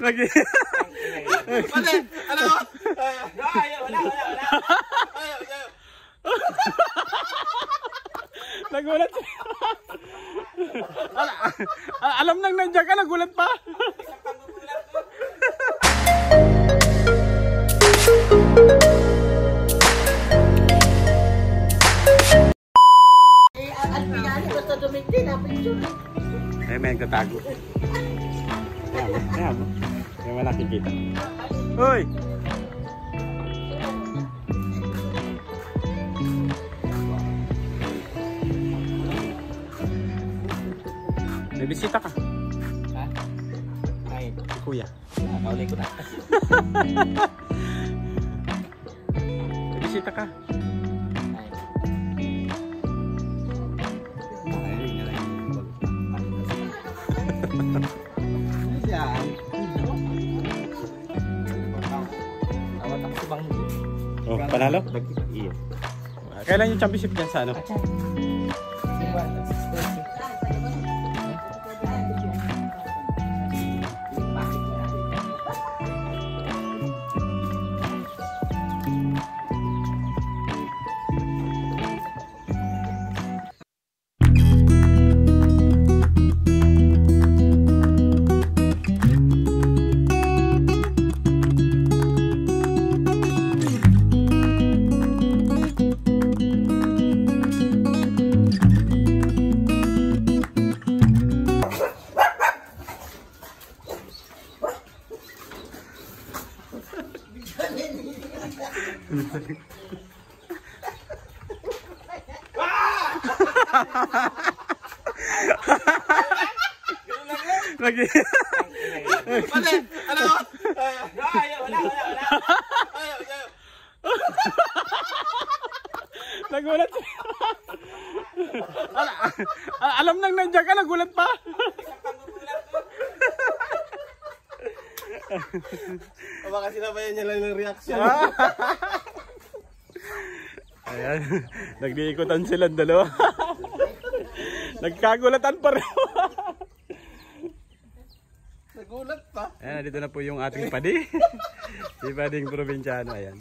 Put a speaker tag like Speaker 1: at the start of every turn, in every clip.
Speaker 1: Lagi.
Speaker 2: Pati, ano? Wala.
Speaker 1: Nagulat siya. Alam nang nandiyan ka, nagulat pa.
Speaker 3: Ang pinali basta dumiti na picture.
Speaker 1: Ay, may nagtatago. Ayan mo. May mga nakikita. Uy! May bisita ka.
Speaker 2: Ha? Ay,
Speaker 1: Si Kuya.
Speaker 2: nakauli ko na.
Speaker 1: May bisita ka. Oh, panalo?
Speaker 2: Iya.
Speaker 1: Kailan yung championship dyan sa ano? Lagi.
Speaker 2: Pati, ano? Wala.
Speaker 1: Nagulat siya. Alam nang nandiyan ka, nagulat pa.
Speaker 2: Baka sinabayan niya lang ng reaction.
Speaker 1: Ayan, nagdiikutan sila dalawa. Nagkagulatan pa rin.
Speaker 2: Nagulat pa.
Speaker 1: Ayan, dito na po yung ating padi. Si Pading Probinsyano, ayan.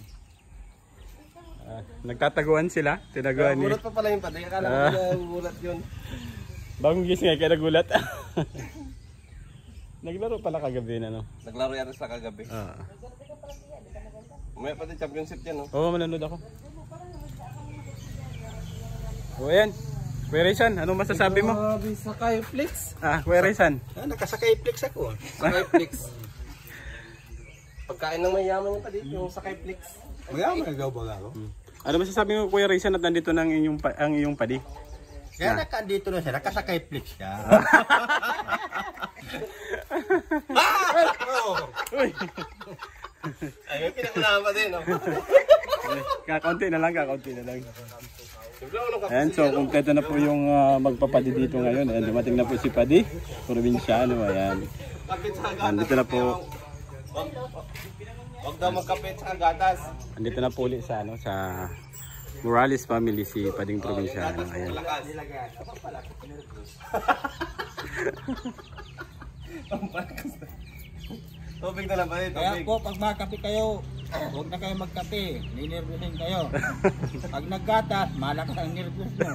Speaker 1: Nagtataguan sila. Tinaguan ni...
Speaker 2: Nagulat pa pala yung pati. Akala ko nagulat yun.
Speaker 1: Bagong gising nga, kaya nagulat. Naglaro pala kagabi na, no?
Speaker 2: Naglaro yata sa kagabi. May pati championship yan, no?
Speaker 1: Oo, manonood ako. O, ayan. Kuya Rizan, anong masasabi mo?
Speaker 2: Grabe, sakay flex.
Speaker 1: Kuya Rizan.
Speaker 2: Nakasakay flex ako. Sakay flex. Pagkain ng mayaman yung pati, yung sakay flex.
Speaker 4: Mayaman ikaw ba ako?
Speaker 1: Ano masasabi mo, Kuya Rizan, at nandito na ang iyong padi?
Speaker 4: Kaya nakandito na siya, nakasakay flex siya.
Speaker 1: Uy!
Speaker 2: Ay, pinakunahan pa din, no?
Speaker 1: Kakaunti na lang. Ayan, so kumpleto na po yung magpapadi dito ngayon. Ayan, dumating na po si Padi, Probinsyano, ayan. Andito na po.
Speaker 2: Huwag daw magkapit sa gatas.
Speaker 1: Andito na po ulit sa Morales family, si Pading Probinsyano. Ayan.
Speaker 2: Tubig na lang pa rin,
Speaker 4: Kaya
Speaker 2: tubig.
Speaker 4: po, pag magkape kayo, huwag na kayo magkape. Ninirbusin kayo. Pag naggatas, malakas ang nervous nyo.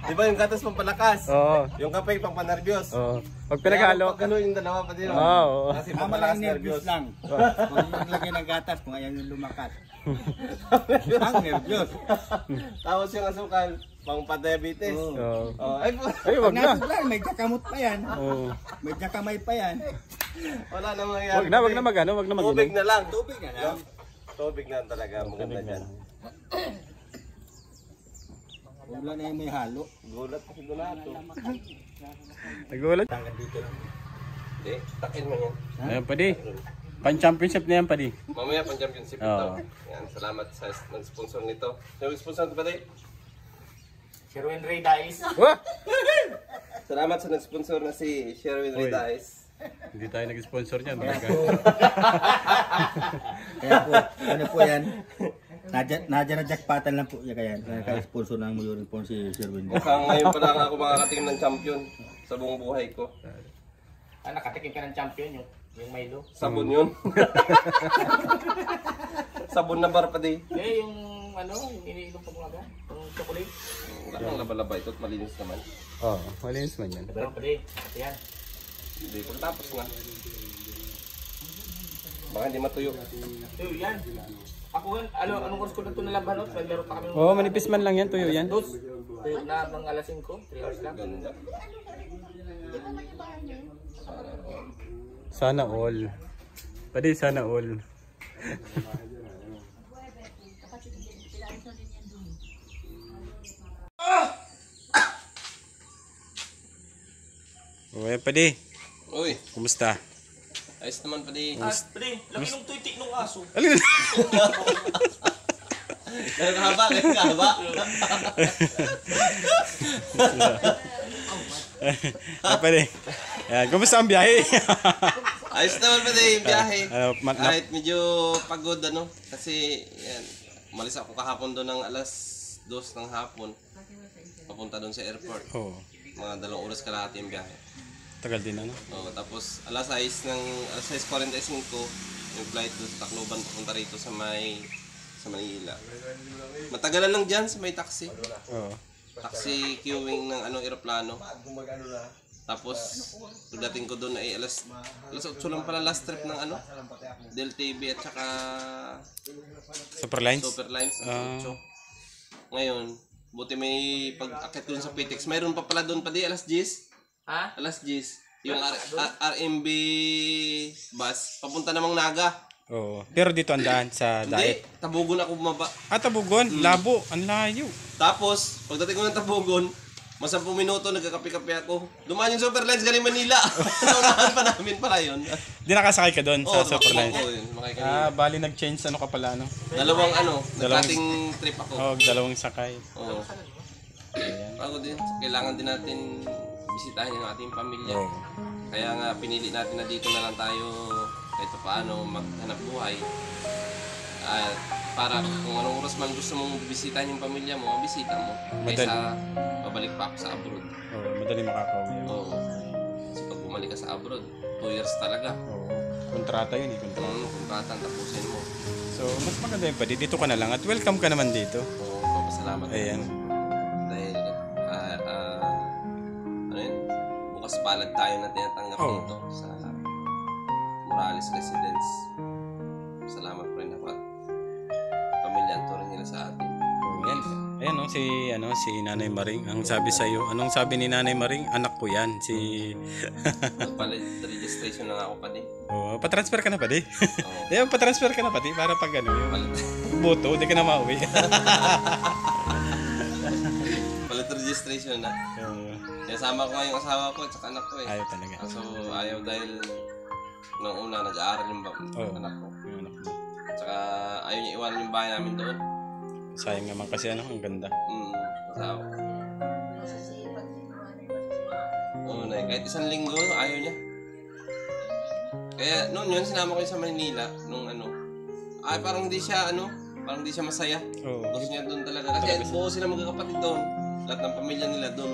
Speaker 2: Di ba yung gatas pampalakas?
Speaker 1: Oo.
Speaker 2: Yung kape pampanervyos.
Speaker 1: Oo. Pag pinaghalo.
Speaker 2: Pag gano'n yung dalawa pa din.
Speaker 1: Oo.
Speaker 2: Kasi
Speaker 4: Tama
Speaker 2: pampalakas
Speaker 4: lang nervous
Speaker 2: nervyos.
Speaker 4: lang. Huwag nyo naglagay ng gatas kung ayaw nyo lumakas. Ang nervous.
Speaker 2: Tapos yung asukal, pang-diabetes.
Speaker 1: Oo.
Speaker 2: Ay po.
Speaker 1: Ay, wag
Speaker 4: Pag
Speaker 1: na.
Speaker 4: nasuglan, may jakamot pa yan.
Speaker 1: Oo.
Speaker 4: May jakamay pa yan.
Speaker 2: Wala na mangyayari.
Speaker 1: Wag na mag-ano, wag na
Speaker 2: Tubig
Speaker 1: mag-inom.
Speaker 2: na lang.
Speaker 4: Tubig na lang.
Speaker 2: Tubig na talaga. Maganda dyan.
Speaker 4: Wala na yung may halo.
Speaker 2: Gulat kasi donato.
Speaker 1: Nagulat.
Speaker 4: Hanggang dito lang.
Speaker 2: Hindi, takin mo yan.
Speaker 1: Ayan, Padi. Pan-championship na yan, Padi.
Speaker 2: Mamaya pang championship ito.
Speaker 1: Oo.
Speaker 2: Yan, salamat sa nag-sponsor nito. Yung sponsor ko ba tayo?
Speaker 4: Sherwin Ray Dice.
Speaker 1: Wah!
Speaker 2: Salamat sa nag-sponsor na si Sherwin
Speaker 1: Uy.
Speaker 2: Ridaes.
Speaker 1: Hindi tayo nag-sponsor niyan.
Speaker 4: Kaya po, ano po yan? Nadya na jackpatan lang po. Kaya sponsor ng mo yun po si Sherwin.
Speaker 2: Mukhang ngayon pa lang ako makakatingin ng champion. sa buong buhay ko.
Speaker 4: Nakatikim ka ng champion yung Milo.
Speaker 2: Sabon yun. Sabon na bar pa di.
Speaker 4: Yung yung iniinom pa mga yung chocolate.
Speaker 2: Wala nang laba-laba ito at malinis naman.
Speaker 1: Oo, malinis man yan.
Speaker 4: Pero pwede, yan.
Speaker 2: Hindi, pagtapos na. Baka hindi matuyo.
Speaker 4: So yan. Ako yan, anong oras ko na ito nalaban? Naglaro pa kami.
Speaker 1: Oo, manipis man lang yan, tuyo yan.
Speaker 4: Tuyo na mga alas 5, 3 hours lang.
Speaker 2: Ganda.
Speaker 1: Sana all. Pwede sana all. Uy, pwede.
Speaker 2: Uy,
Speaker 1: Kumusta?
Speaker 2: ayos naman pa di.
Speaker 4: Pre, laki nung tuitik nung aso.
Speaker 1: Alin?
Speaker 2: Kahaba, kahaba.
Speaker 1: Pwede. Yan, kumusta ang biyahe?
Speaker 2: Ayos naman pa di yung biyahe.
Speaker 1: Kahit
Speaker 2: Kahit medyo pagod kasi yan, umalis ako kahapon doon ng alas 2 ng hapon. Papunta doon sa airport.
Speaker 1: Oo,
Speaker 2: Mga 2 oras kalahati yung biyahe.
Speaker 1: tagal din ano.
Speaker 2: Tapos alas 6:45 yung flight doon sa Tacloban papunta rito sa Manila. Matagalan lang diyan sa may taxi.
Speaker 1: Oo.
Speaker 2: Taxi queuing ng eroplano. Tapos pagdating ko doon ay alas 8 lang pala last trip ng Del TV at saka
Speaker 1: Superlines?
Speaker 2: Superlines alas 8. Ngayon, buti may pag-akit doon sa PTX. Mayroon pa pala doon pa di alas 10.
Speaker 4: Ha?
Speaker 2: Alas 10. Yung RMB bus papunta namang Naga.
Speaker 1: Oo. Pero dito ang daan sa
Speaker 2: Hindi,
Speaker 1: diet.
Speaker 2: Tabugon ako bumaba.
Speaker 1: Tabugon, labo, ang layo.
Speaker 2: Tapos, pagdating ko ng Tabugon, mga 10 minuto, nagkakape-kape ako. Dumaan yung Superlines galing Manila. Naunahan pa namin pala yun.
Speaker 1: Di nakasakay ka doon sa Superlines?
Speaker 2: Oo, yun. Sumakay kanina.
Speaker 1: Bali nag-change ka pala ano?
Speaker 2: Dalawang nagdating trip ako.
Speaker 1: Oo, dalawang sakay.
Speaker 2: Oo.
Speaker 1: Ayan.
Speaker 2: Bago din, kailangan din natin bisitahin yung ating pamilya.
Speaker 1: Oo.
Speaker 2: Kaya nga, pinili natin na dito na lang tayo kahit paano maghanap buhay. At para kung anong oras man gusto mong bisitahin yung pamilya mo, bisita mo. Kaysa babalik pa ako sa abroad.
Speaker 1: Oo, madali makakauwi.
Speaker 2: Oo. Kasi pag bumalik ka sa abroad, 2 years talaga.
Speaker 1: Oo. Kontrata yun eh, kontrata.
Speaker 2: Kontratan tapusin mo.
Speaker 1: So, mas maganda yun pa. Dito ka na lang at welcome ka naman dito.
Speaker 2: Oo, papasalamat.
Speaker 1: Ayan.
Speaker 2: Dahil, bukas palad tayo na tinatanggap dito sa Morales Residence. Salamat pa rin ako at pamilya ang turing nila sa atin.
Speaker 1: Ayan. Ayan no, si Nanay Maring. Ang sabi sa iyo, anong sabi ni Nanay Maring? Anak ko yan.
Speaker 2: Palad registration na nga ako pa din.
Speaker 1: Oh, pa-transfer ka na pa di.
Speaker 2: Oo.
Speaker 1: Ayan, pa-transfer ka na pa di para pag yung
Speaker 2: Palad,
Speaker 1: boto, di ka na mauwi.
Speaker 2: palad registration na. Kaya sama ko nga yung asawa ko at saka anak ko eh.
Speaker 1: Ayaw talaga.
Speaker 2: So ayaw dahil nung una nag-aaral yung anak ko.
Speaker 1: Yung anak mo.
Speaker 2: Tsaka ayaw niya iwanan yung bahay namin doon.
Speaker 1: Sayang naman kasi ang ganda.
Speaker 2: Asawa ko. Oo na, kahit 1 linggo ayaw niya. Kaya noon yun, sinama ko yun sa Manila nung parang hindi siya parang hindi siya masaya.
Speaker 1: Oo.
Speaker 2: Gusto niya doon talaga. Kasi buo sila magkakapatid doon. Lahat ng pamilya nila doon.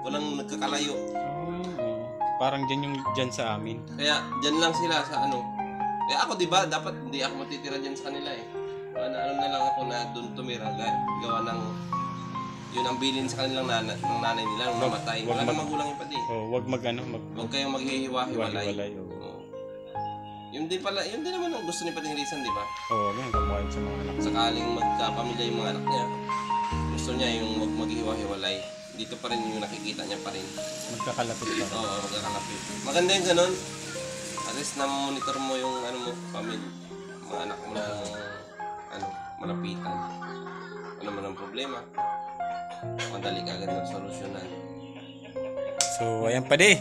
Speaker 2: Walang nagkakalayo.
Speaker 1: Parang dyan sa amin.
Speaker 2: Kaya dyan lang sila sa Kaya ako diba, dapat hindi ako matitira dyan sa kanila eh. Na lang ako na doon tumira. Gawa ng yun ang bilin sa kanilang ng nanay nila nung namatay. Wala na magulang yung pati.
Speaker 1: Wag
Speaker 2: Huwag kayong maghihiwa-hiwalay.
Speaker 1: Oo.
Speaker 2: Yun din naman ang gusto ni Pating Rizan, di ba?
Speaker 1: Oo, ganyan kamuhayin sa mga anak.
Speaker 2: Sakaling magkapamilya yung mga anak niya, gusto niya yung maghihiwa-hiwalay. Dito pa rin yung nakikita niya pa rin.
Speaker 1: Magkakalapit pa.
Speaker 2: Oo, magkakalapit. Maganda yung ganun. At least na-monitor mo yung pamilya, mga anak mo na malapitan. Ano man ang problema, madali ka agad ng solusyonan.
Speaker 1: So, ayan pa di.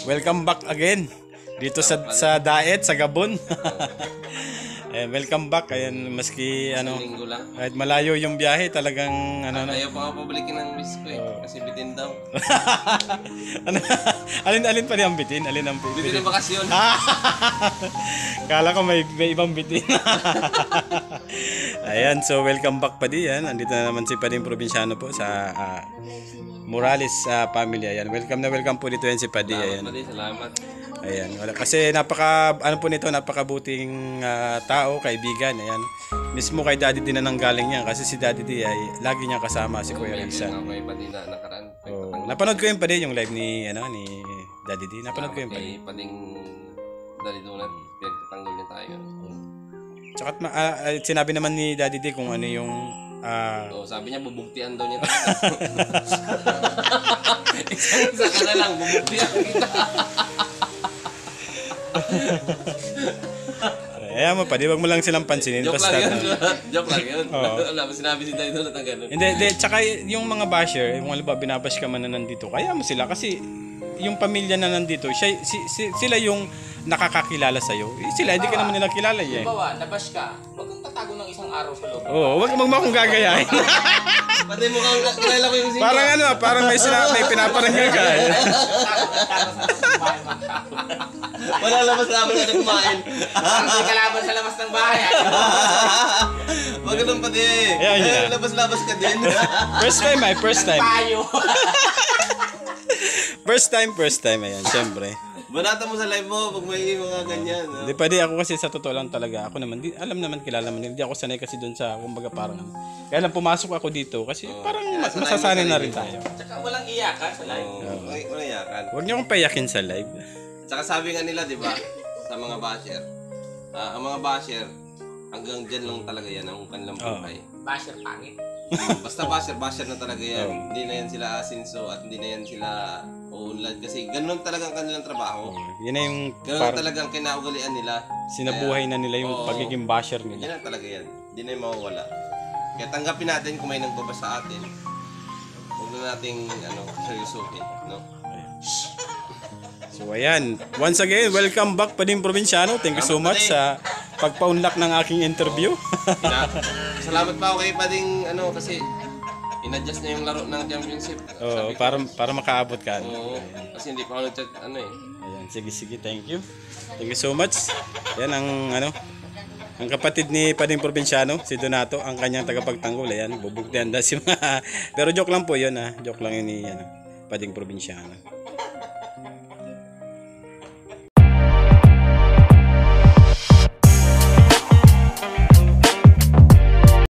Speaker 1: Welcome back again. Dito sa diet, sa Gabon. Eh, welcome back. Ayan, maski ano,
Speaker 2: Linggo lang.
Speaker 1: kahit malayo yung biyahe, talagang ano,
Speaker 2: Ayaw pa nga pabalikin ng miss ko eh. Kasi bitin daw.
Speaker 1: ano, alin pa ang bitin? Alin ang
Speaker 2: Bitin
Speaker 1: bitin?
Speaker 2: ng bakasyon.
Speaker 1: Kala ko may ibang bitin. Ayan, so welcome back pa di yan. Andito na naman si Pading Probinsyano po sa Morales family. Ayan, welcome na welcome po dito yan si Padi. Ayan.
Speaker 2: Salamat.
Speaker 1: Ayan, kasi ano po nito, napakabuting tao, kaibigan. Ayan. Mismo kay Daddy D na nanggaling yan kasi si Daddy D ay lagi niyang kasama si Kuya Rizal.
Speaker 2: May pati na nakaraan.
Speaker 1: Oh, napanood ko yung Padi, yung live ni Daddy D. Napanood ko yung Padi.
Speaker 2: Kay Pading Daddy Donut. Pinagtatanggol niya tayo.
Speaker 1: Tsaka sinabi naman ni Daddy D kung ano yung
Speaker 2: Sabi niya bubugtian daw niya tayo. Isa ka na lang, bubugtian kita.
Speaker 1: Ayan mo pa, di wag mo lang silang pansinin.
Speaker 2: Joke
Speaker 1: Basta,
Speaker 2: lang yun. Joke lang yun.
Speaker 1: Oo.
Speaker 2: Wala mo sinabi si Daddy Donut na gano'n.
Speaker 1: Hindi, tsaka yung mga basher, yung halimbawa binabash ka man na nandito, kaya mo sila kasi yung pamilya na nandito, sila yung nakakakilala sa'yo. Sila, hindi ka naman nila kilala eh.
Speaker 5: Bawa, nabash ka, huwag kang tatago ng isang araw sa loob.
Speaker 1: Oo, wag mo akong gagayahin.
Speaker 2: Pati mo kang kilala ko yung sinyo.
Speaker 1: parang may pinaparanggal ka eh.
Speaker 2: Wala labas-labas na kumain.
Speaker 5: May kalaban sa labas ng bahay.
Speaker 2: Wag ganun pati.
Speaker 1: Ayan, yun.
Speaker 2: Labas-labas ka din.
Speaker 1: First time.
Speaker 5: Tayo.
Speaker 1: First time, ayan, syempre.
Speaker 2: Banata mo sa live mo pag may mga ganyan.
Speaker 1: Hindi pa di ako kasi sa totoo lang talaga. Ako naman, alam naman, kilala mo. Hindi ako sanay kasi doon sa, kumbaga parang, kaya lang pumasok ako dito kasi parang masasanay na rin tayo.
Speaker 5: Tsaka walang iyakan sa live.
Speaker 2: Walang yakan.
Speaker 1: Huwag niyo akong payakin sa live.
Speaker 2: Tsaka sabi nga nila, di ba, sa mga basher, ang mga basher, hanggang dyan lang talaga yan ang kanilang buhay.
Speaker 5: Basher pangit.
Speaker 2: Basta basher na talaga yan. Hindi na yan sila asinso at hindi na yan sila uunlad kasi ganun talaga ang kanilang trabaho.
Speaker 1: Yun na yung
Speaker 2: Ganun
Speaker 1: parang
Speaker 2: talaga ang kinaugalian nila.
Speaker 1: sinabuhay na nila yung pagiging basher
Speaker 2: Yan
Speaker 1: nila.
Speaker 2: na talaga yan. Hindi na yung mawawala. Kaya tanggapin natin kung may nagbaba sa atin. Huwag na nating seryosohin. No?
Speaker 1: So ayan, once again, welcome back Pading Probinsyano. Thank you so much sa pagpaunlak ng aking interview.
Speaker 2: Salamat pa ako kay Pading kasi in-adjust na yung laro ng championship.
Speaker 1: Oo, para makaabot ka.
Speaker 2: Oo, kasi hindi pa ako nag-chat
Speaker 1: Ayan, sige, thank you. Thank you so much. Yan ang ang kapatid ni Pading Probinsyano, si Donato, ang kanyang tagapagtanggol. Ayan, bubugtihan daw si mga. Pero joke lang po 'yun, joke lang yun ni Pading Probinsyano.